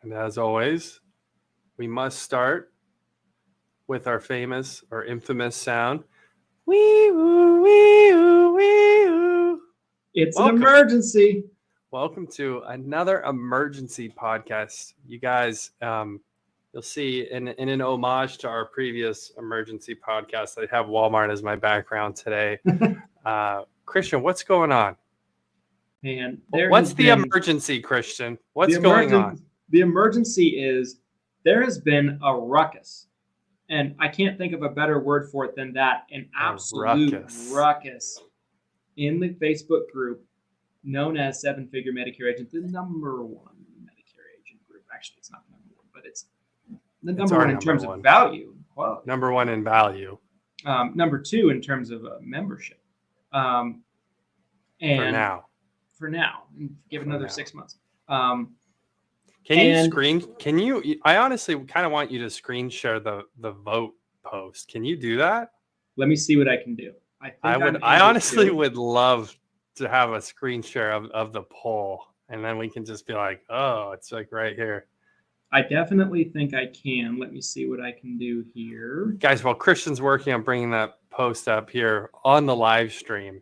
And as always, we must start with our famous or infamous sound. Wee woo, wee woo, wee woo. It's an Welcome. emergency. Welcome to another emergency podcast. You guys, you'll see in an homage to our previous emergency podcast, I have Walmart as my background today. Christian, what's going on? And what's the emergency, Christian? What's going on? The emergency is there has been a ruckus. And I can't think of a better word for it than that. An absolute ruckus in the Facebook group known as Seven Figure Medicare Agent, the number one Medicare agent group. Actually, it's not the number one, but it's the number one in terms of value and quality. Number one in value. Number two in terms of membership. And for now, and give another 6 months. Can you I honestly kind of want you to screen share the vote post. Can you do that? Let me see what I can do. I honestly would love to have a screen share of the poll, and then we can just be like, oh, it's like right here. I definitely think I can. Let me see what I can do here. Guys, while Christian's working on bringing that post up here on the live stream,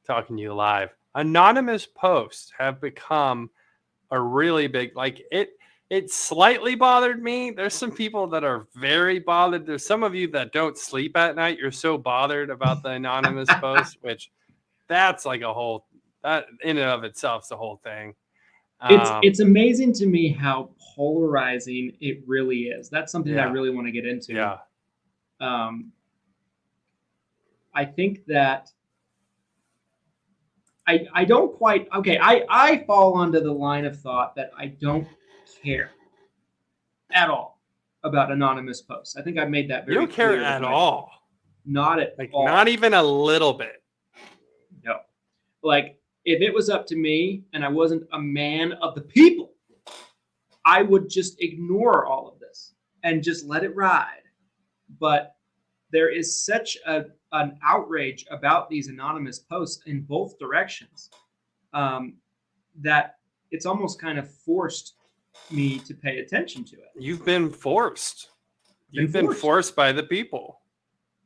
talking to you live, anonymous posts have become a really big, it slightly bothered me. There's some people that are very bothered. There's some of you that don't sleep at night. You're so bothered about the anonymous post, which that's like that in and of itself is the whole thing. It's amazing to me how polarizing it really is. That's something that I really want to get into. Yeah. I think that I don't quite, okay, I fall onto the line of thought that I don't care at all about anonymous posts. I think I've made that very clear. You don't care at all? Not at all. Not even a little bit? No. Like, if it was up to me and I wasn't a man of the people, I would just ignore all of this and just let it ride. But there is such an outrage about these anonymous posts in both directions that it's almost kind of forced me to pay attention to it. You've been forced. You've been forced by the people.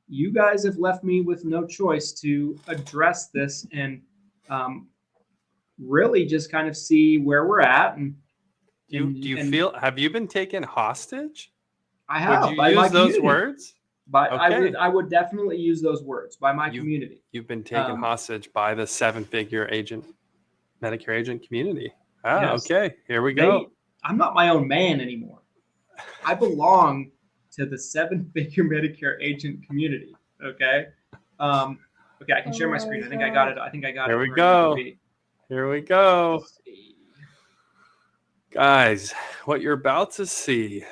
You guys have left me with no choice to address this and really just kind of see where we're at. And do you feel, have you been taken hostage? I have. Would you use those words? But okay. I would definitely use those words by my community. You've been taken hostage by the seven-figure Medicare agent community. Oh, yes. Okay. Here we go. I'm not my own man anymore. I belong to the seven-figure Medicare agent community. Okay. Okay, I can share my screen. I think I got it. Here we go. Here we go. Guys, what you're about to see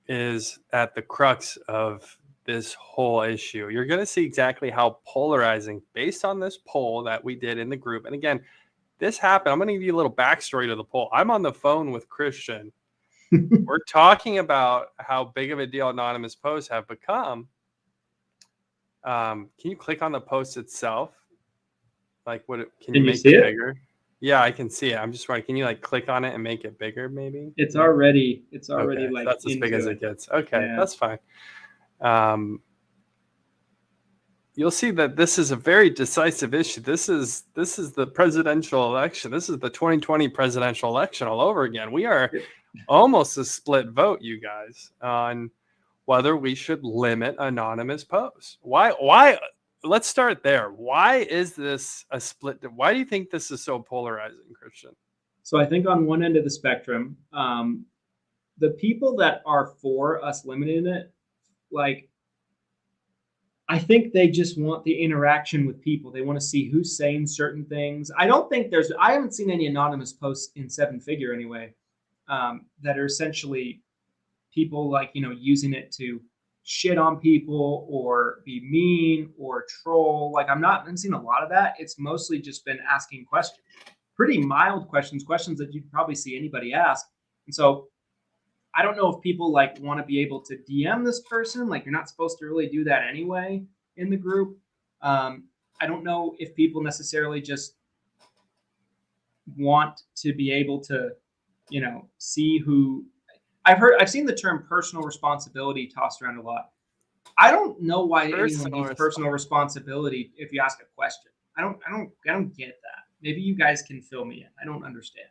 is at the crux of this whole issue. You're going to see exactly how polarizing, based on this poll that we did in the group. And again, this happened. I'm going to give you a little backstory to the poll. I'm on the phone with Christian. We're talking about how big of a deal anonymous posts have become. Can you click on the post itself? Like, can you make it bigger? Yeah, I can see it. I'm just wondering, can you click on it and make it bigger, maybe? It's already okay, that's as big as it gets. Okay, yeah. That's fine. You'll see that this is a very decisive issue. This is the presidential election. This is the 2020 presidential election all over again. We are almost a split vote, you guys, on whether we should limit anonymous posts. Why? Let's start there. Why is this a split? Why do you think this is so polarizing, Christian? So I think on one end of the spectrum, the people that are for us limiting it, I think they just want the interaction with people. They want to see who's saying certain things. I haven't seen any anonymous posts in Seven Figure anyway, that are essentially people using it to shit on people or be mean or troll. I haven't seen a lot of that. It's mostly just been asking questions, pretty mild questions that you'd probably see anybody ask. And so I don't know if people want to be able to DM this person. You're not supposed to really do that anyway in the group. I don't know if people necessarily just want to be able to see who. I've seen the term personal responsibility tossed around a lot. I don't know why anyone Personal needs personal responsibility if you ask a question. I don't get that. Maybe you guys can fill me in. I don't understand.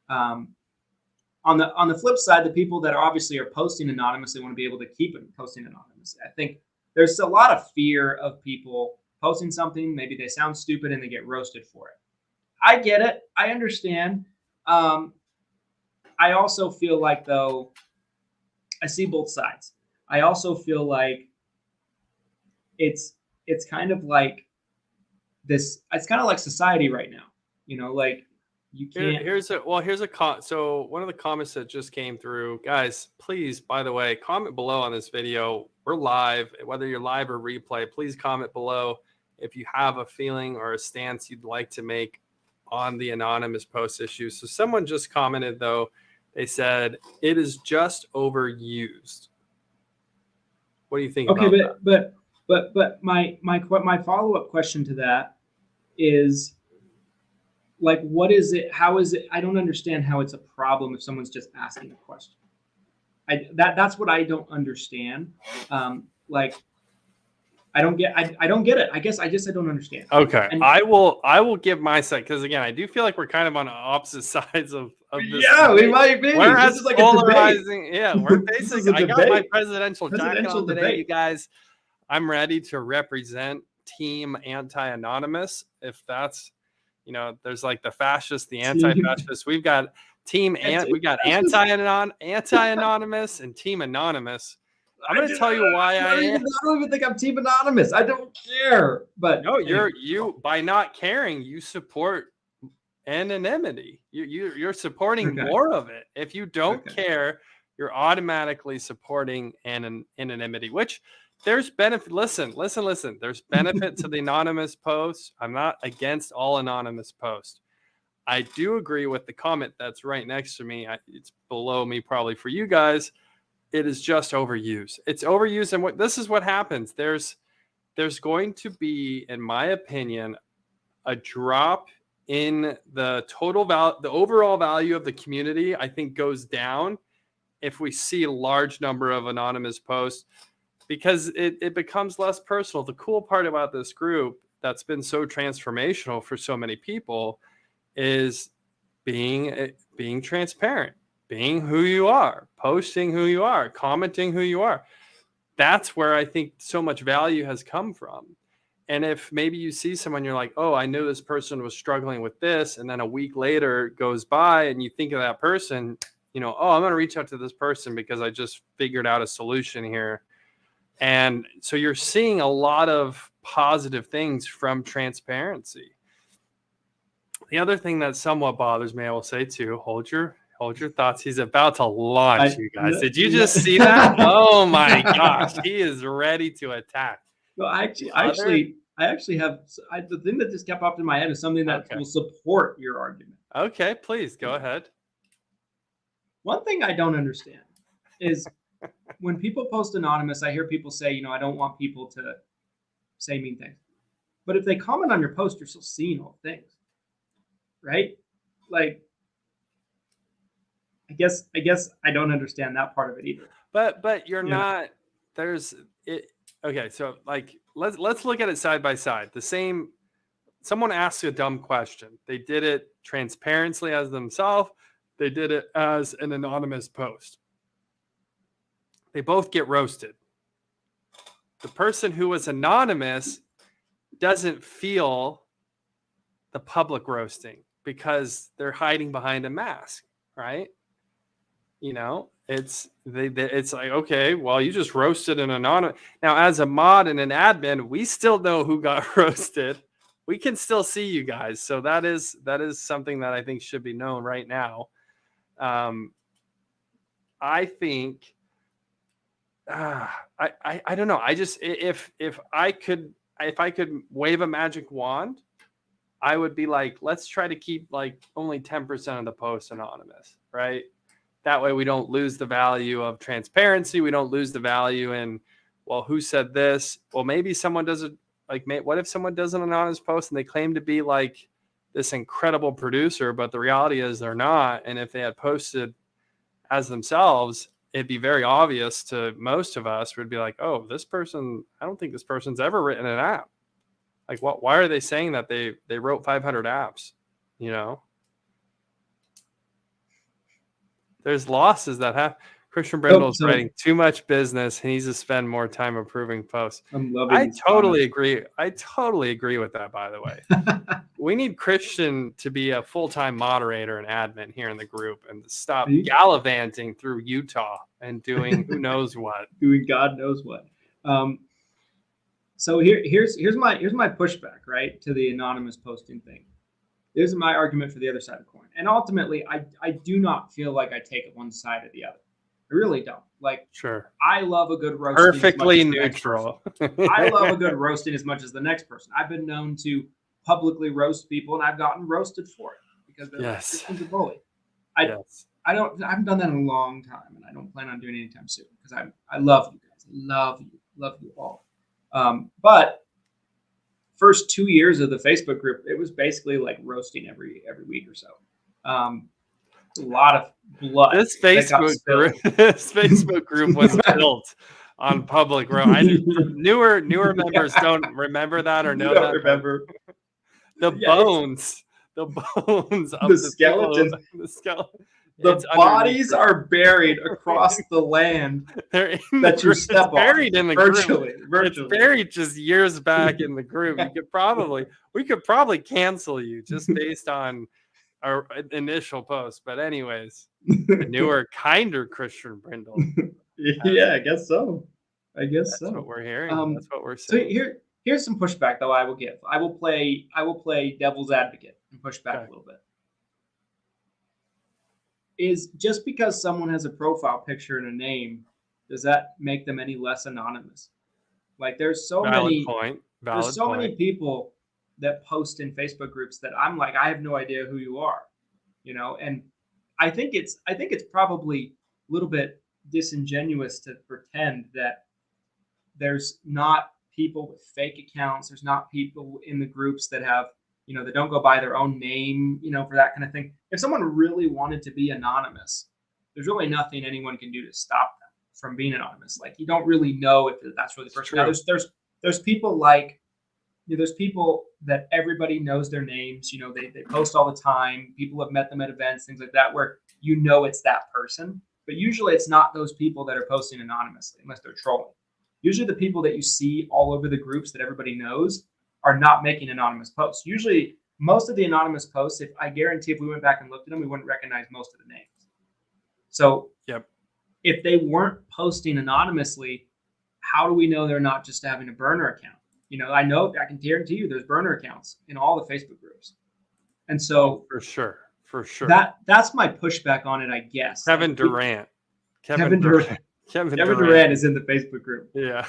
Um, on the flip side, the people that obviously are posting anonymous, they want to be able to keep it posting anonymous. I think there's a lot of fear of people posting something. Maybe they sound stupid and they get roasted for it. I get it. I understand. I also feel like, though, I see both sides. I also feel like it's kind of like this. It's kind of like society right now. Like you can't. Here's a so one of the comments that just came through, guys, please, by the way, comment below on this video. We're live, whether you're live or replay, please comment below if you have a feeling or a stance you'd like to make on the anonymous post issue. So someone just commented, though, they said it is just overused. What do you think Okay, about that? but my follow-up question to that is, like, what is it? How is it? I don't understand how it's a problem if someone's just asking a question. That's what I don't understand. Like, I don't get it. I guess I don't understand. Okay, And I will give my side, because again, I do feel like we're kind of on opposite sides of this. yeah, we might be. We're This as is like polarizing. a debate. Yeah, we're This is basically. a I got my debate. presidential jacket Presidential on today, debate. you guys. I'm ready to represent Team Anti-Anonymous. If that's, there's like the fascist, the anti-fascist. We've got we got anti-anonymous and Team Anonymous. I'm going to tell you why I am. I don't even think I'm Team Anonymous. I don't care. But no, you by not caring, you support anonymity. You're supporting more of it. If you don't care, you're automatically supporting anonymity, which there's benefit. Listen. There's benefit to the anonymous posts. I'm not against all anonymous posts. I do agree with the comment that's right next to me. It's below me probably for you guys. It is just overused. It's overused, and this is what happens. There's going to be, in my opinion, a drop in the total value, the overall value of the community. I think goes down if we see a large number of anonymous posts, because it becomes less personal. The cool part about this group that's been so transformational for so many people is being transparent, being who you are, posting who you are, commenting who you are. That's where I think so much value has come from. And if maybe you see someone, you're like, oh, I knew this person was struggling with this, and then a week later goes by and you think of that person, oh, I'm going to reach out to this person because I just figured out a solution here. And so you're seeing a lot of positive things from transparency. The other thing that somewhat bothers me, I will say too, hold your thoughts. He's about to launch, you guys. Did you just see that? Oh my gosh, he is ready to attack. No, I actually have the thing that just kept popped in my head is something that will support your argument. Okay, please go ahead. One thing I don't understand is when people post anonymous, I hear people say, I don't want people to say mean things. But if they comment on your post, you're still seeing all things, right? Like, I guess I don't understand that part of it either. But you're not. There's it. Okay, so like let's look at it side by side. The same. Someone asked a dumb question. They did it transparently as themselves. They did it as an anonymous post. They both get roasted. The person who was anonymous doesn't feel the public roasting because they're hiding behind a mask, right? It's like, okay, well, you just roasted an anonymous. Now, as a mod and an admin, we still know who got roasted. We can still see you guys. So that is something that I think should be known right now. I think I don't know. I just if I could wave a magic wand, I would be like, let's try to keep like only 10% of the posts anonymous, right? That way we don't lose the value of transparency. We don't lose the value in, well, who said this? Well, maybe someone does it. Like, what if someone does an anonymous post and they claim to be like this incredible producer, but the reality is they're not. And if they had posted as themselves, it'd be very obvious to most of us. Would be like, oh, this person, I don't think this person's ever written an app. Like, why are they saying that they wrote 500 apps? You know, there's losses that have. Christian Brindle's writing too much business. He needs to spend more time approving posts. I totally agree. I totally agree with that, by the way. We need Christian to be a full-time moderator and admin here in the group and stop gallivanting through Utah and doing who knows what. Doing God knows what. So here's my pushback, right, to the anonymous posting thing. This is my argument for the other side of the coin. And ultimately, I do not feel like I take it one side or the other. I really don't. Like, sure, I love a good roasting. Perfectly neutral. I love a good roasting as much as the next person. I've been known to publicly roast people, and I've gotten roasted for it because they're like, this one's a bully. I haven't done that in a long time, and I don't plan on doing it anytime soon because I love you guys. I love you all. But first 2 years of the Facebook group, it was basically like roasting every week or so. A lot of blood. This Facebook group was built on public road. Newer members don't remember that or know that. Remember the bones of the skeletons. The bodies are buried across the land that you step on. Buried in the virtually. It's buried just years back in the group. We could probably cancel you just based on our initial post. But anyways, a newer, kinder Christian Brindle. Yeah, I guess so. That's what we're hearing. That's what we're saying. So here's some pushback though I will give. I will play devil's advocate and push back a little bit. Is just because someone has a profile picture and a name, does that make them any less anonymous? Like there's so many people that post in Facebook groups that I'm like, I have no idea who you are, you know? And I think it's probably a little bit disingenuous to pretend that there's not people with fake accounts. There's not people in the groups that have, you know, that don't go by their own name, you know, for that kind of thing. If someone really wanted to be anonymous, there's really nothing anyone can do to stop them from being anonymous. Like you don't really know if that's really the person. Now, there's people like, you know, there's people that everybody knows their names. You know, they post all the time. People have met them at events, things like that, where you know it's that person. But usually it's not those people that are posting anonymously unless they're trolling. Usually the people that you see all over the groups that everybody knows are not making anonymous posts. Usually most of the anonymous posts, I guarantee if we went back and looked at them, we wouldn't recognize most of the names. So if they weren't posting anonymously, how do we know they're not just having a burner account? You know, I can guarantee you there's burner accounts in all the Facebook groups. And so for sure. That's my pushback on it, I guess. Kevin Durant is in the Facebook group. Yeah.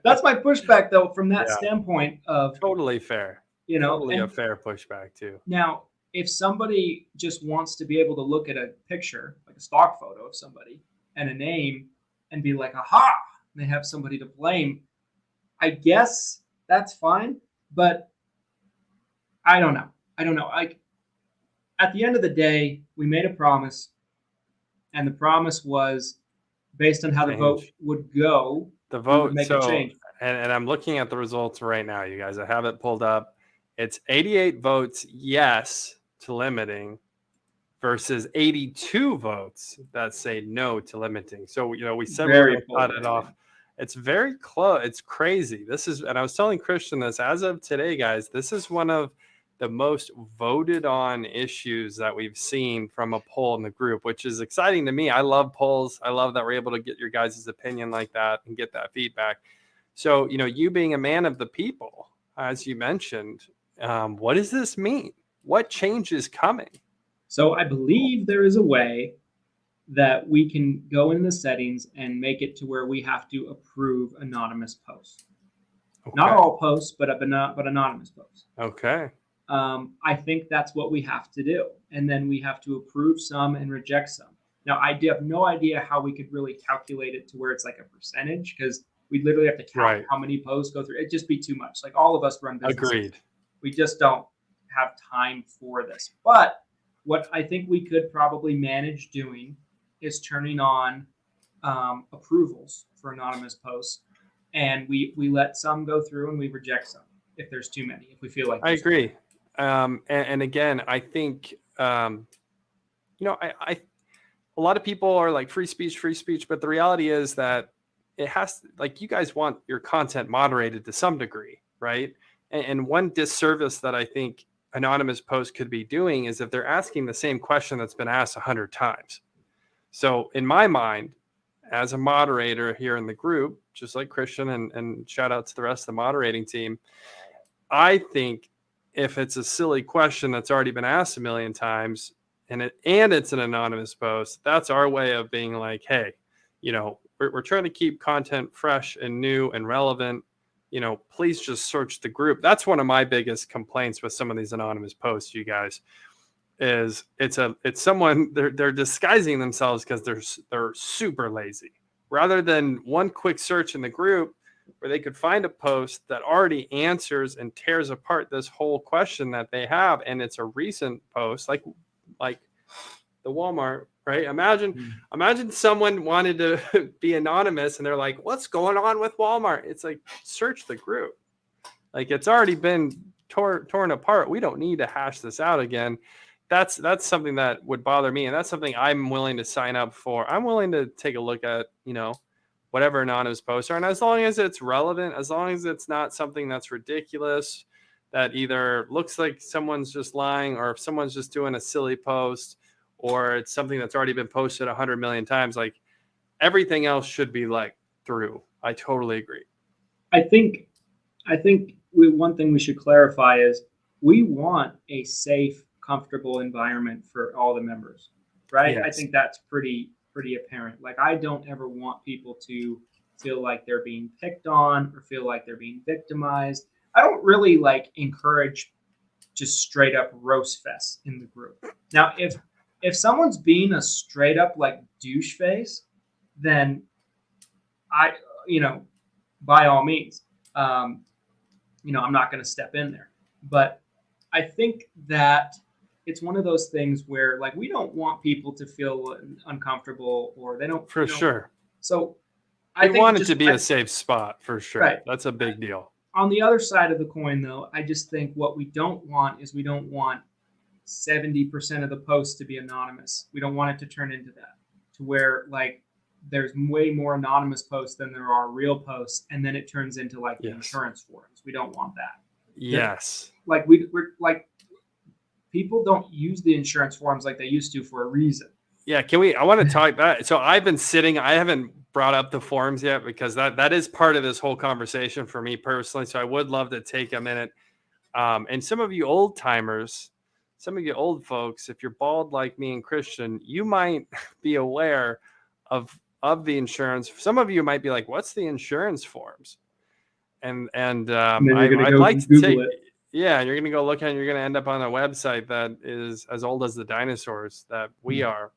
That's my pushback though, from that standpoint of totally fair. You know, totally a fair pushback too. Now, if somebody just wants to be able to look at a picture, like a stock photo of somebody and a name and be like, aha, and they have somebody to blame, I guess that's fine. But I don't know. Like at the end of the day, we made a promise, and the promise was based on how the vote would go. The vote would make a change. And I'm looking at the results right now, you guys. I have it pulled up. It's 88 votes yes to limiting versus 82 votes that say no to limiting. So, you know, we said we're going to cut it off. It's very close. It's crazy. And I was telling Christian this, as of today, guys, this is one of the most voted on issues that we've seen from a poll in the group, which is exciting to me. I love polls. I love that we're able to get your guys' opinion like that and get that feedback. So, you know, you being a man of the people, as you mentioned, what does this mean? What change is coming? So I believe there is a way that we can go in the settings and make it to where we have to approve anonymous posts. Okay. Not all posts, but anonymous posts. Okay. I think that's what we have to do. And then we have to approve some and reject some. Now, I have no idea how we could really calculate it to where it's like a percentage, because we literally have to count how many posts go through. It'd just be too much. Like all of us run businesses. Agreed. We just don't. have time for this. But what I think we could probably manage doing is turning on approvals for anonymous posts, and we let some go through and we reject some if there's too many, if we feel like I agree. And again, I think, I a lot of people are like free speech, but the reality is that it has, like, you guys want your content moderated to some degree, right? And one disservice that I think anonymous posts could be doing is if they're asking the same question that's been asked 100 times. So in my mind, as a moderator here in the group, just like Christian, and shout out to the rest of the moderating team, I think if it's a silly question that's already been asked a million times and it's an anonymous post, that's our way of being like, hey, we're trying to keep content fresh and new and relevant. Please just search the group. That's one of my biggest complaints with some of these anonymous posts, you guys, is it's someone, they're disguising themselves because they're super lazy, rather than one quick search in the group where they could find a post that already answers and tears apart this whole question that they have. And it's a recent post, like the Walmart, right? Imagine someone wanted to be anonymous and they're like, what's going on with Walmart? It's like, search the group. Like, it's already been torn apart. We don't need to hash this out again. That's something that would bother me. And that's something I'm willing to sign up for. I'm willing to take a look at, whatever anonymous posts are. And as long as it's relevant, as long as it's not something that's ridiculous, that either looks like someone's just lying, or if someone's just doing a silly post, or it's something that's already been posted 100 million times, like, everything else should be like through. I totally agree. I think one thing we should clarify is we want a safe, comfortable environment for all the members, right? Yes. I think that's pretty apparent. Like, I don't ever want people to feel like they're being picked on or feel like they're being victimized. I don't really encourage just straight up roast fest in the group. Now, if someone's being a straight up douche face, then by all means, I'm not going to step in there. But I think that it's one of those things where we don't want people to feel uncomfortable, or they don't. For sure. So I want it to be a safe spot, for sure. Right. That's a big deal. On the other side of the coin, though, I just think what we don't want is 70% of the posts to be anonymous. We don't want it to turn into that, to where there's way more anonymous posts than there are real posts, and then it turns into the insurance forums. We don't want that. Yes. We're people don't use the insurance forums like they used to for a reason. Yeah, I want to talk that. So I haven't brought up the forums yet, because that is part of this whole conversation for me personally. So I would love to take a minute. And some of you old timers, some of you old folks, if you're bald like me and Christian, you might be aware of the insurance. Some of you might be like, what's the insurance forms? And I'd like to take it. Yeah, you're going to go look at it. You're going to end up on a website that is as old as the dinosaurs that we are.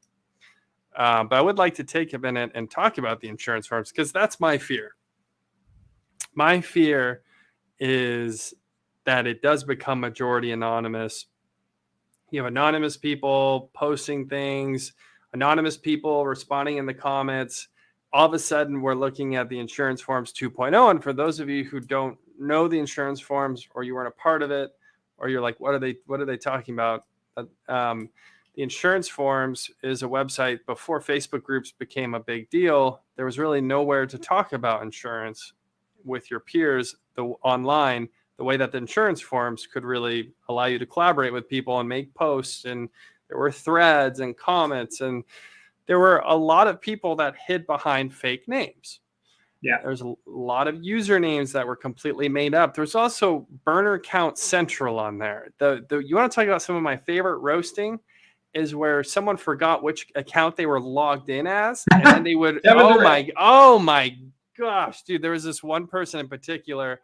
But I would like to take a minute and talk about the insurance forms, because that's my fear. My fear is that it does become majority anonymous. You have anonymous people posting things, anonymous people responding in the comments. All of a sudden, we're looking at the insurance forms 2.0. And for those of you who don't know the insurance forms, or you weren't a part of it, or you're like, what are they talking about? The insurance forms is a website. Before Facebook groups became a big deal, there was really nowhere to talk about insurance with your peers online, the way that the insurance forms could really allow you to collaborate with people and make posts. And there were threads and comments, and there were a lot of people that hid behind fake names. Yeah, there's a lot of usernames that were completely made up. There's also Burner Account Central on there. You want to talk about some of my favorite roasting is where someone forgot which account they were logged in as, and then they would oh my gosh, dude, there was this one person in particular,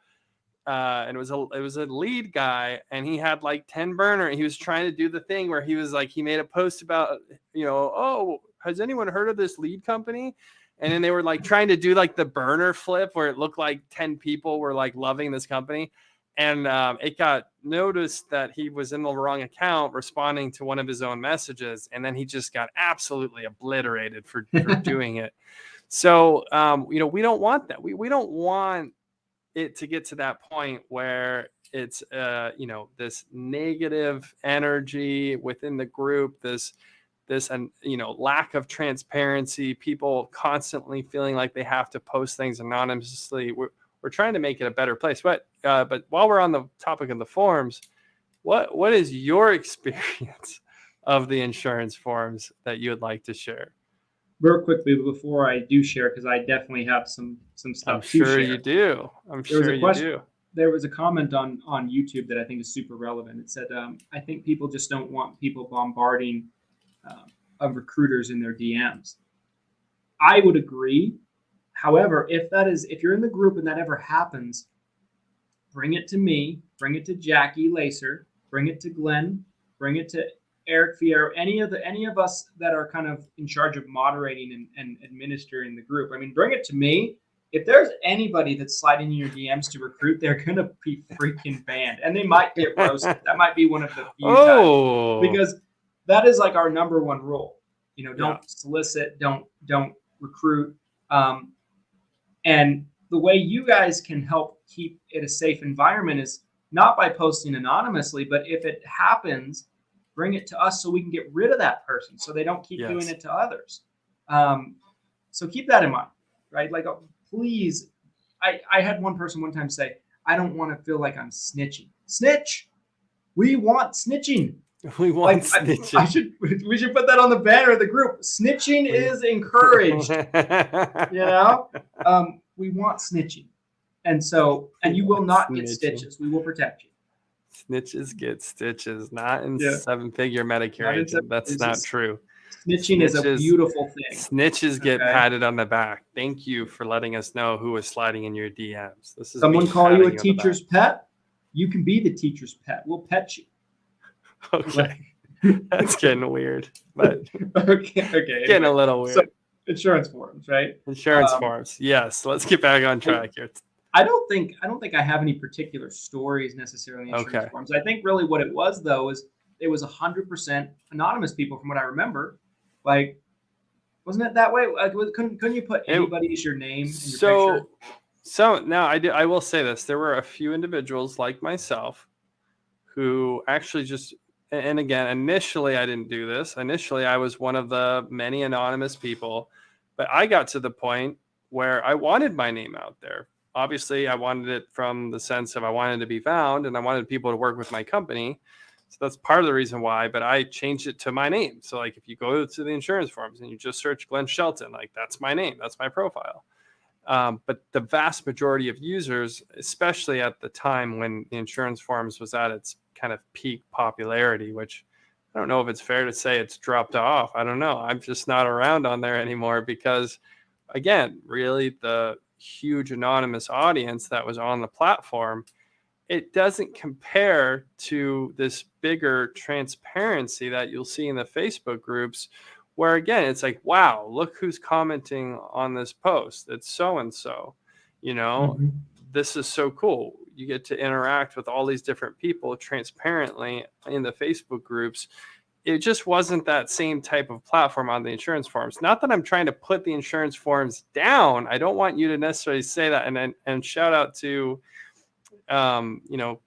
and it was a lead guy, and he had 10 burner. He was trying to do the thing where he was he made a post about, oh, has anyone heard of this lead company? And then they were trying to do the burner flip where it looked like 10 people were loving this company. and it got noticed that he was in the wrong account responding to one of his own messages, and then he just got absolutely obliterated for doing it. So we don't want that. We don't want it to get to that point where it's this negative energy within the group, this and lack of transparency, people constantly feeling like they have to post things anonymously. We're trying to make it a better place. But while we're on the topic of the forums, what is your experience of the insurance forums that you would like to share? Real quickly before I do share, because I definitely have some stuff I'm to sure share. you do. I'm sure you do. There was a comment on YouTube that I think is super relevant. It said, I think people just don't want people bombarding of recruiters in their DMs. I would agree. However, if you're in the group and that ever happens, bring it to me, bring it to Jackie Lacer, bring it to Glenn, bring it to Eric Fierro, any of us that are kind of in charge of moderating and administering the group. I mean, bring it to me. If there's anybody that's sliding in your DMs to recruit, they're gonna be freaking banned, and they might get roasted. That might be one of the few times, because that is like our number one rule. Don't solicit, don't recruit. And the way you guys can help keep it a safe environment is not by posting anonymously, but if it happens, bring it to us so we can get rid of that person so they don't keep doing it to others. So keep that in mind, right? Like, please, I had one person one time say, I don't want to feel like I'm snitching. Snitch! We want snitching. We want snitching. We should put that on the banner of the group. Snitching is encouraged. We want snitching. And you will not get stitches. We will protect you. Snitches get stitches, not in seven-figure Medicare agent. That's not true. Snitching is a beautiful thing. Snitches get patted on the back. Thank you for letting us know who was sliding in your DMs. This is someone call you a teacher's pet. You can be the teacher's pet. We'll pet you. Okay, that's getting weird, but okay, getting a little weird. So, insurance forums, right? Insurance forums. Yes, let's get back on track here. I don't think I have any particular stories necessarily in insurance forums. I think really what it was though is it was 100% anonymous people from what I remember. Like, wasn't it that way? Like, couldn't you put anybody as your name in your picture? So now I will say this: there were a few individuals like myself who actually just. And again, initially, I didn't do this. Initially, I was one of the many anonymous people, but I got to the point where I wanted my name out there. Obviously, I wanted it from the sense of I wanted to be found and I wanted people to work with my company. So that's part of the reason why, but I changed it to my name. So like if you go to the insurance forums and you just search Glenn Shelton, like that's my name, that's my profile. But the vast majority of users, especially at the time when the insurance forums was at its kind of peak popularity, which I don't know if it's fair to say it's dropped off. I don't know. I'm just not around on there anymore because, again, really the huge anonymous audience that was on the platform, it doesn't compare to this bigger transparency that you'll see in the Facebook groups where, again, it's like, wow, look who's commenting on this post. It's so-and-so, This is so cool. You get to interact with all these different people transparently in the Facebook groups. It just wasn't that same type of platform on the insurance forums. Not that I'm trying to put the insurance forums down. I don't want you to necessarily say that. And shout out to, the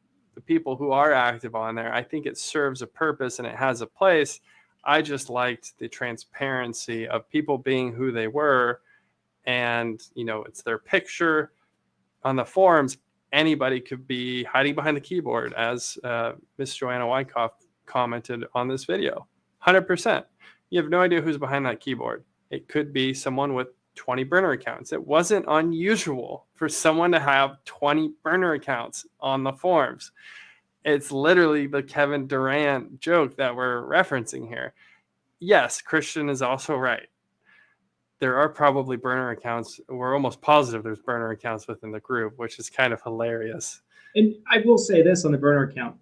people who are active on there. I think it serves a purpose and it has a place. I just liked the transparency of people being who they were. And, it's their picture on the forums. Anybody could be hiding behind the keyboard, as Miss Joanna Wyckoff commented on this video. 100%. You have no idea who's behind that keyboard. It could be someone with 20 burner accounts. It wasn't unusual for someone to have 20 burner accounts on the forums. It's literally the Kevin Durant joke that we're referencing here. Yes, Christian is also right. There are probably burner accounts. We're almost positive there's burner accounts within the group, which is kind of hilarious. And I will say this on the burner account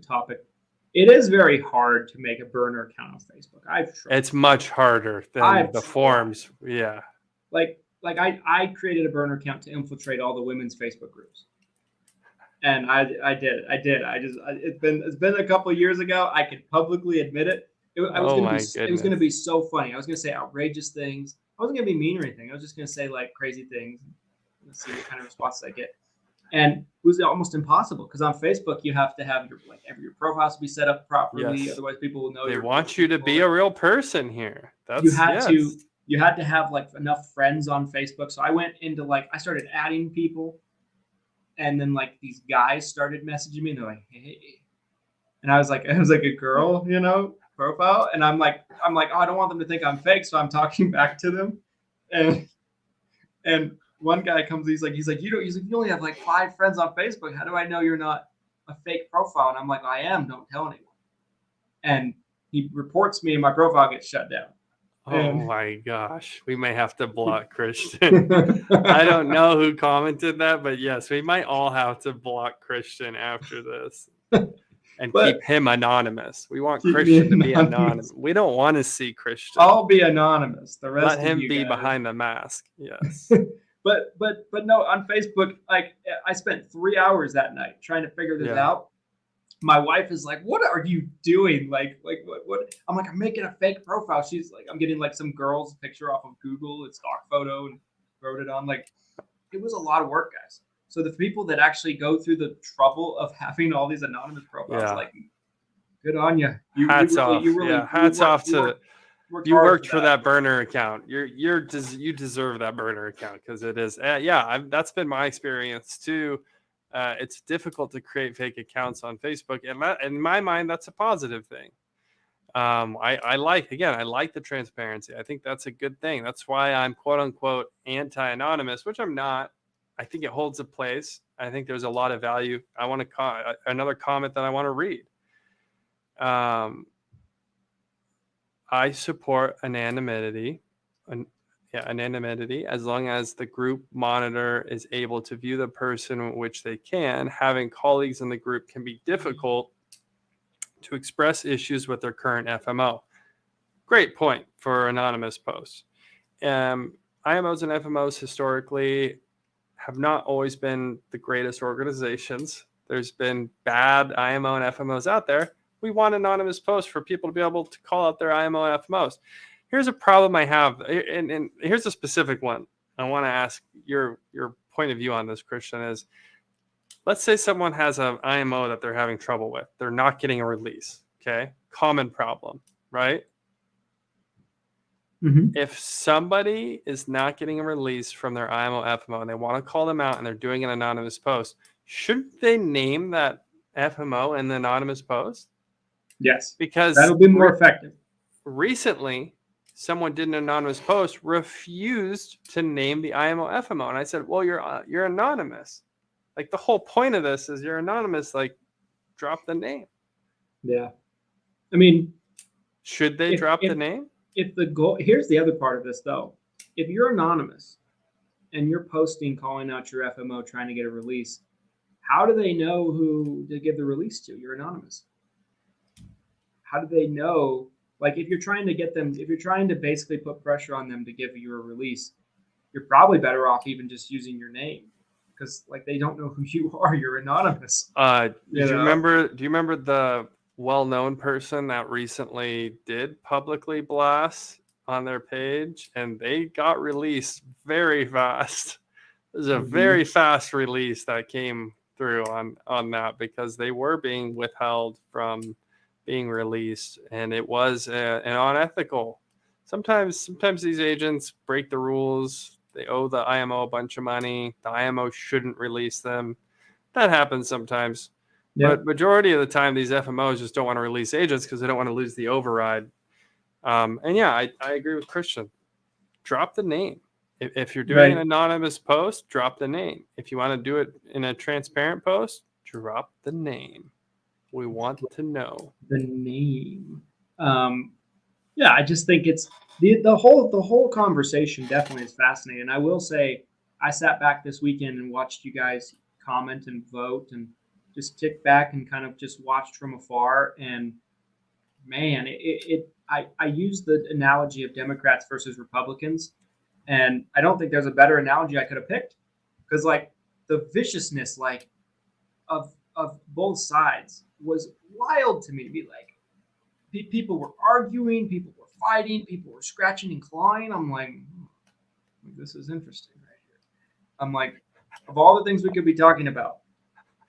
topic. It is very hard to make a burner account on Facebook. It's much harder than the forums. Yeah. Like I created a burner account to infiltrate all the women's Facebook groups. And I did it. I did. It's been a couple of years ago. I can publicly admit it. I was Oh gonna be my it was gonna goodness. be so funny. I was gonna say outrageous things. I wasn't gonna be mean or anything. I was just gonna say like crazy things. Let's see what kind of responses I get. And it was almost impossible because on Facebook you have to have your profile has to be set up properly, Yes. otherwise people will know They you're want you to be a real person here. you That's had to yes. you had to have like enough friends on Facebook. So I went into like I started adding people, and then like these guys started messaging me and they're like, hey, and I was like a girl, profile, and I'm like, oh, I don't want them to think I'm fake, so I'm talking back to them, and and one guy comes, he's like you only have like 5 friends on Facebook. How do I know you're not a fake profile? And I'm like, I am. Don't tell anyone. And he reports me, and my profile gets shut down. Oh And my gosh. We may have to block Christian. I don't know who commented that, but yes, we might all have to block Christian after this and but keep him anonymous. We want keep me Christian to be anonymous. anonymous. We don't want to see Christian. I'll be anonymous. The Let rest of him you be guys. behind the mask. Yes. But no, on Facebook, like I spent 3 hours that night trying to figure this Yeah. out. My wife is like, "What are you doing? Like what?" I'm like, "I'm making a fake profile." She's like, "I'm getting like some girl's picture off of Google, it's stock photo, and wrote it on." Like, it was a lot of work, guys. So the people that actually go through the trouble of having all these anonymous profiles, Yeah. like, good on you. Hats off. Hats off to you worked for that burner account. You deserve that burner account because it is. That's been my experience too. It's difficult to create fake accounts on Facebook, and that, in my mind, that's a positive thing. I like the transparency. I think that's a good thing. That's why I'm quote unquote anti-anonymous, which I'm not. I think it holds a place. I think there's a lot of value. I want to another comment that I want to read. I support anonymity as long as the group monitor is able to view the person, which they can. Having colleagues in the group can be difficult to express issues with their current FMO. Great point for anonymous posts. IMOs and FMOs historically have not always been the greatest organizations. There's been bad IMO and FMOs out there. We want anonymous posts for people to be able to call out their IMO and FMOs. Here's a problem I have, and here's a specific one. I want to ask your point of view on this, Christian, is let's say someone has an IMO that they're having trouble with. They're not getting a release, okay? Common problem, right? Mm-hmm. If somebody is not getting a release from their IMO, FMO, and they want to call them out and they're doing an anonymous post, shouldn't they name that FMO in the anonymous post? Yes, because that'll be more effective. Recently, someone did an anonymous post, refused to name the IMO, FMO, and I said, "Well, you're anonymous. Like the whole point of this is you're anonymous. Like, drop the name." Yeah, I mean, should they drop the name? If the goal, here's the other part of this though, if you're anonymous and you're posting calling out your FMO trying to get a release, how do they know who to give the release to? You're anonymous. How do they know? Like if you're trying to basically put pressure on them to give you a release, you're probably better off even just using your name because like they don't know who you are. You're anonymous. Do you remember the well-known person that recently did publicly blast on their page and they got released very fast? There's a very fast release that came through on that because they were being withheld from being released, and it was an unethical. Sometimes these agents break the rules. They owe the IMO a bunch of money. The IMO shouldn't release them. That happens sometimes. Yep. But majority of the time, these FMOs just don't want to release agents because they don't want to lose the override. I agree with Christian. Drop the name. If you're doing an anonymous post, drop the name. If you want to do it in a transparent post, drop the name. We want to know the name. I just think it's the whole conversation definitely is fascinating. And I will say, I sat back this weekend and watched you guys comment and vote, and just kicked back and kind of just watched from afar. And man, I use the analogy of Democrats versus Republicans, and I don't think there's a better analogy I could have picked because like the viciousness, like of both sides was wild to me. Be like, people were arguing, people were fighting, people were scratching and clawing. I'm like, this is interesting right here. I'm like, of all the things we could be talking about,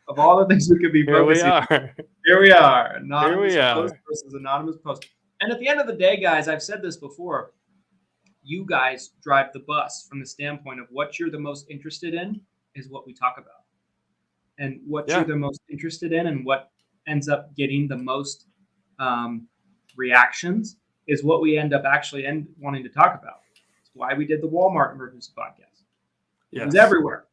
of all the things we could be Here we focusing, are. here we are, Here anonymous we post are. versus anonymous post. And at the end of the day, guys, I've said this before. You guys drive the bus from the standpoint of what you're the most interested in is what we talk about, and what Yeah. you're the most interested in and what ends up getting the most reactions is what we end up actually wanting to talk about. It's why we did the Walmart emergency podcast. It was Yes. everywhere.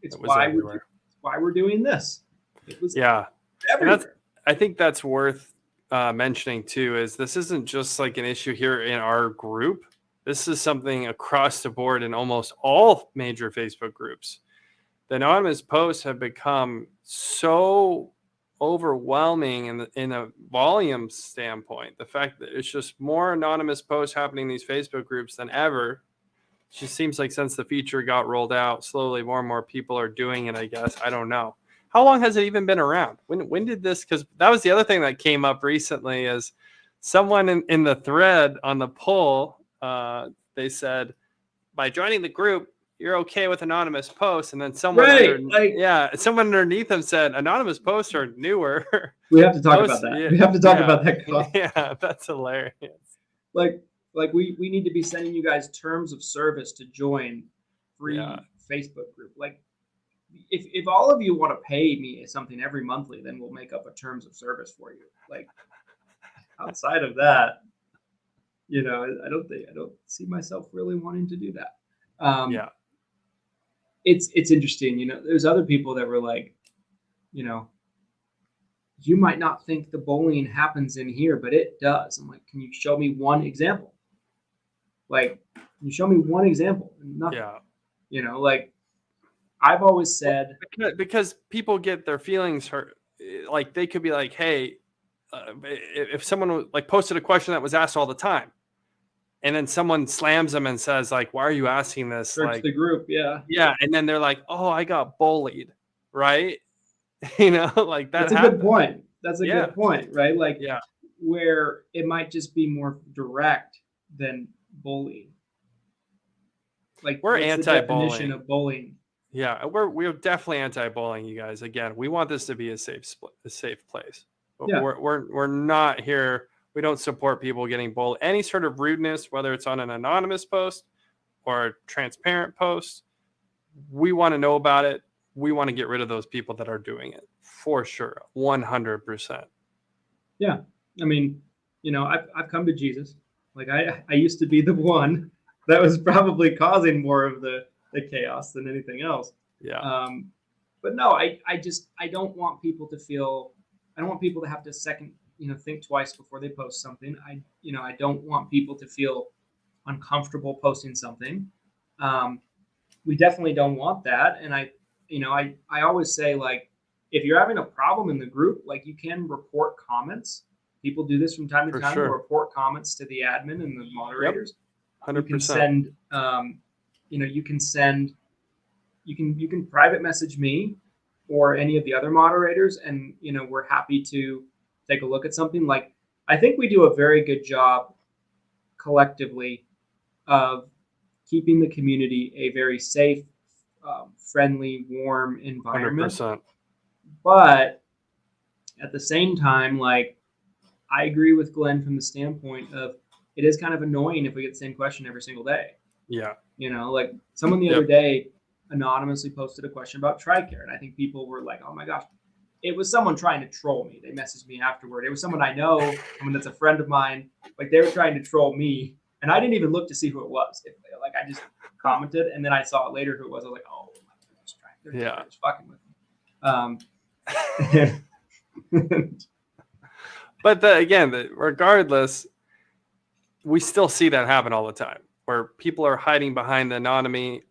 It's It was why everywhere. we're doing this. It was Yeah. everywhere. I think that's worth mentioning too, is this isn't just like an issue here in our group. This is something across the board in almost all major Facebook groups. The anonymous posts have become so overwhelming in a volume standpoint. The fact that it's just more anonymous posts happening in these Facebook groups than ever. It just seems like since the feature got rolled out, slowly more and more people are doing it, I guess. I don't know. How long has it even been around? When did this? Because that was the other thing that came up recently is someone in the thread on the poll, they said, by joining the group, you're okay with anonymous posts. And then someone, someone underneath them said, anonymous posts are newer. We have to talk about that. We have to talk about that. Yeah, that's hilarious. Like we need to be sending you guys terms of service to join free Facebook group. Like, if all of you want to pay me something every monthly, then we'll make up a terms of service for you. Like, outside of that, I don't see myself really wanting to do that. It's interesting. There's other people that were like, you might not think the bullying happens in here, but it does. I'm like, can you show me one example? Like, can you show me one example? Nothing. Yeah. Like, I've always said, because people get their feelings hurt. Like, they could be like, hey, if someone like posted a question that was asked all the time, and then someone slams them and says, like, why are you asking this? Search like the group. Yeah. And then they're like, oh, I got bullied. Right. Like that. That's a good point. That's a good point. Right. Like, where it might just be more direct than bullying. Like, we're anti-bullying. Definition of bullying. Yeah, we're definitely anti-bullying, you guys. Again, we want this to be a safe place. Yeah. We're not here. We don't support people getting bullied. Any sort of rudeness, whether it's on an anonymous post or a transparent post, we want to know about it. We want to get rid of those people that are doing it for sure, 100%. Yeah, I mean, I've come to Jesus. Like, I used to be the one that was probably causing more of the chaos than anything else. Yeah. But no, I don't want people to feel. I don't want people to have to think twice before they post something. I don't want people to feel uncomfortable posting something. We definitely don't want that. And I always say, like, if you're having a problem in the group, like, you can report comments. People do this from time to time. Sure. To report comments to the admin and the moderators. 100%. You can send. You can private message me or any of the other moderators, and we're happy to take a look at something. Like, I think we do a very good job collectively of keeping the community a very safe, friendly, warm environment. 100%. But at the same time, like, I agree with Glenn from the standpoint of it is kind of annoying if we get the same question every single day. Yeah. Like, someone the other day anonymously posted a question about TRICARE, and I think people were like, oh my gosh, it was someone trying to troll me. They messaged me afterward. It was someone I know, someone that's a friend of mine. Like, they were trying to troll me, and I didn't even look to see who it was. Like, I just commented, and then I saw it later who it was. I was like, oh, they're just fucking with me. But regardless, we still see that happen all the time, where people are hiding behind the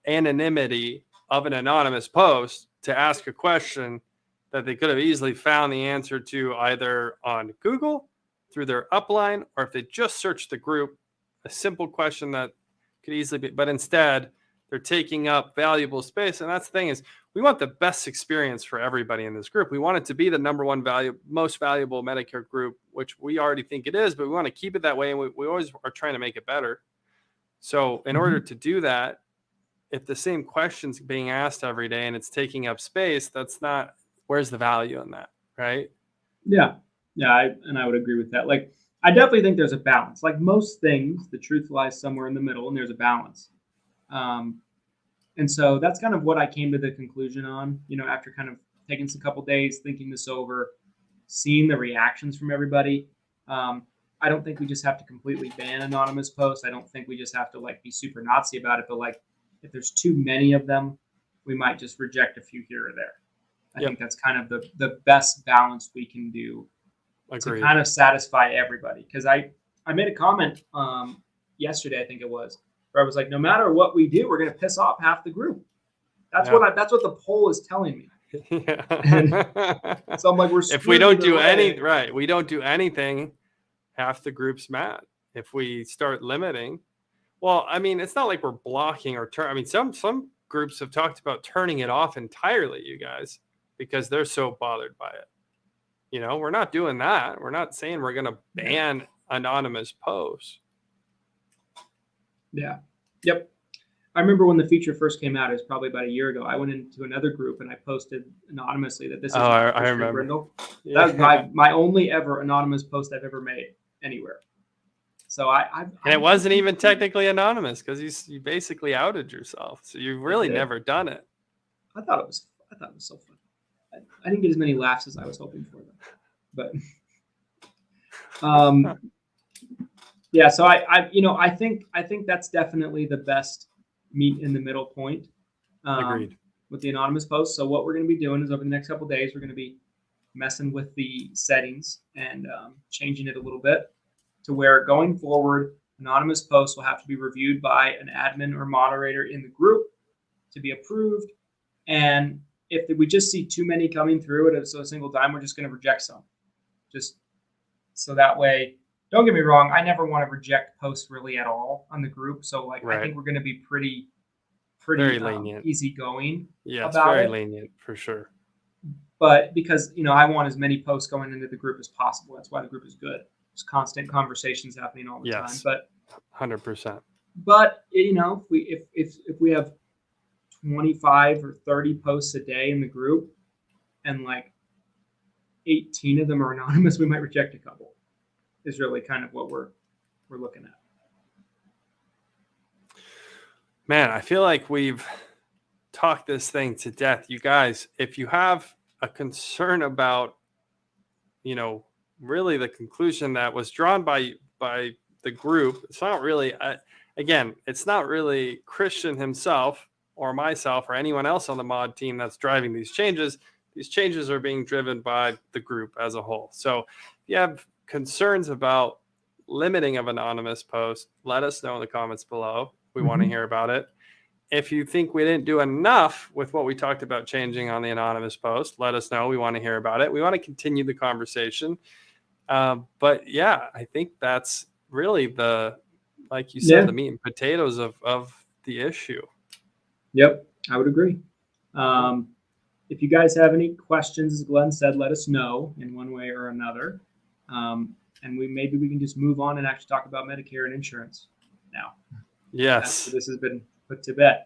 anonymity of an anonymous post to ask a question that they could have easily found the answer to either on Google through their upline, or if they just searched the group, a simple question that could easily be, but instead they're taking up valuable space. And that's the thing, is we want the best experience for everybody in this group. We want it to be the number one most valuable Medicare group, which we already think it is, but we want to keep it that way. And we always are trying to make it better. So in order to do that, if the same question's being asked every day and it's taking up space, where's the value in that? Right. Yeah. Yeah. I would agree with that. Like, I definitely think there's a balance. Like most things, the truth lies somewhere in the middle, and there's a balance. And so that's kind of what I came to the conclusion on, after kind of taking a couple days, thinking this over, seeing the reactions from everybody. I don't think we just have to completely ban anonymous posts. I don't think we just have to be super Nazi about it, but if there's too many of them, we might just reject a few here or there. I think that's kind of the best balance we can do. Agreed. To kind of satisfy everybody. Because I made a comment yesterday, I think it was, where I was like, no matter what we do, we're going to piss off half the group. That's what the poll is telling me. Yeah. So I'm like, if we don't do we don't do anything, half the group's mad. If we start limiting, well, I mean, it's not like we're blocking or some groups have talked about turning it off entirely, you guys, because they're so bothered by it. We're not doing that. We're not saying we're going to ban anonymous posts. Yeah. Yep. I remember when the feature first came out, it was probably about a year ago. I went into another group and I posted anonymously that this is I remember. Brindle. Yeah. That was my only ever anonymous post I've ever made anywhere. So and it wasn't even technically anonymous because you basically outed yourself. So you've really never done it. I thought it was so fun. I didn't get as many laughs as I was hoping for, but yeah. So I think that's definitely the best meet in the middle point. Agreed. With the anonymous posts. So what we're going to be doing is over the next couple of days, we're going to be messing with the settings and changing it a little bit to where going forward, anonymous posts will have to be reviewed by an admin or moderator in the group to be approved. And if we just see too many coming through at a single time, we're just going to reject some. Just so that way, don't get me wrong, I never want to reject posts really at all on the group. So I think we're going to be pretty very lenient, easygoing. Yeah, it's very lenient for sure. But because I want as many posts going into the group as possible. That's why the group is good. There's constant conversations happening all the time. But 100%. But if we have 25 or 30 posts a day in the group and 18 of them are anonymous, we might reject a couple. Is really kind of what we're looking at. Man, I feel like we've talked this thing to death. You guys, if you have a concern about, really the conclusion that was drawn by the group, it's not really, it's not really Christian himself or myself or anyone else on the mod team that's driving these changes. These changes are being driven by the group as a whole. So if you have concerns about limiting of anonymous posts, let us know in the comments below. We want to hear about it. If you think we didn't do enough with what we talked about changing on the anonymous post, let us know. We want to hear about it. We want to continue the conversation. But yeah, I think that's really like you said, the meat and potatoes of the issue. Yep, I would agree. If you guys have any questions, as Glenn said, let us know in one way or another. And maybe we can just move on and actually talk about Medicare and insurance now. Yes. After this has been put to bed.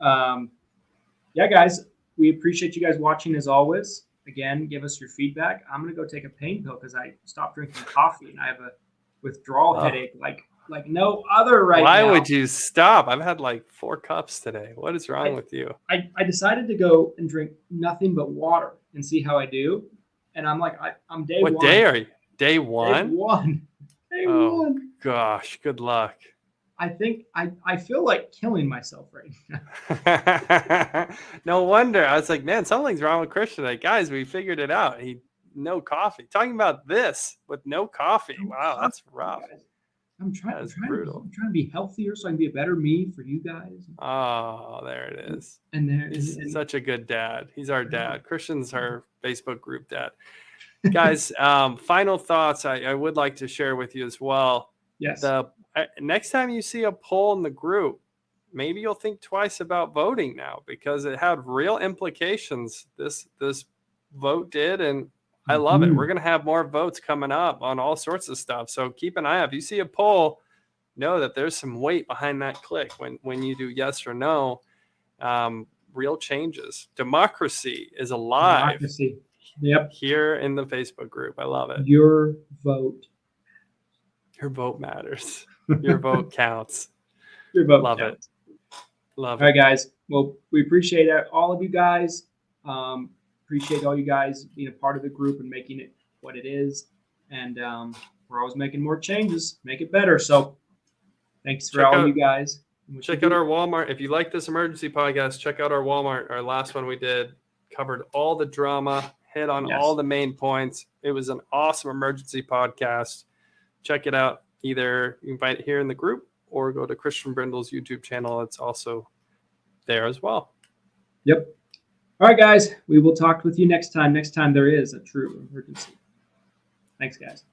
Yeah, guys, we appreciate you guys watching as always. Again, give us your feedback. I'm going to go take a pain pill because I stopped drinking coffee and I have a withdrawal headache like no other now. Why would you stop? I've had 4 cups today. What is wrong with you? I decided to go and drink nothing but water and see how I do. And I'm I'm day one. What day are you? Day one? Day one. Day one. Gosh, good luck. I think I feel like killing myself right now. No wonder. I was like, man, something's wrong with Christian. Guys, we figured it out. No coffee. Talking about this with no coffee. Wow, that's rough. I'm trying to be healthier so I can be a better me for you guys. Oh, there it is. He's such a good dad. He's our dad. Christian's our Facebook group dad. Guys, final thoughts I would like to share with you as well. Yes. The next time you see a poll in the group, maybe you'll think twice about voting now, because it had real implications. This vote did, and I love it. We're going to have more votes coming up on all sorts of stuff. So keep an eye out. If you see a poll, know that there's some weight behind that click when you do yes or no. Real changes. Democracy is alive. Democracy. Yep. Here in the Facebook group. I love it. Your vote. Your vote matters. Your vote counts. Your vote Love counts. it. Love All right, it. guys. Well, we appreciate all of you guys. Appreciate all you guys being a part of the group and making it what it is. And we're always making more changes, make it better. So thanks for all you guys. Check out our Walmart. If you like this emergency podcast, check out our Walmart. Our last one we did covered all the drama, hit on all the main points. It was an awesome emergency podcast. Check it out. Either you can find it here in the group or go to Christian Brindle's YouTube channel. It's also there as well. Yep. All right, guys. We will talk with you next time. Next time there is a true emergency. Thanks, guys.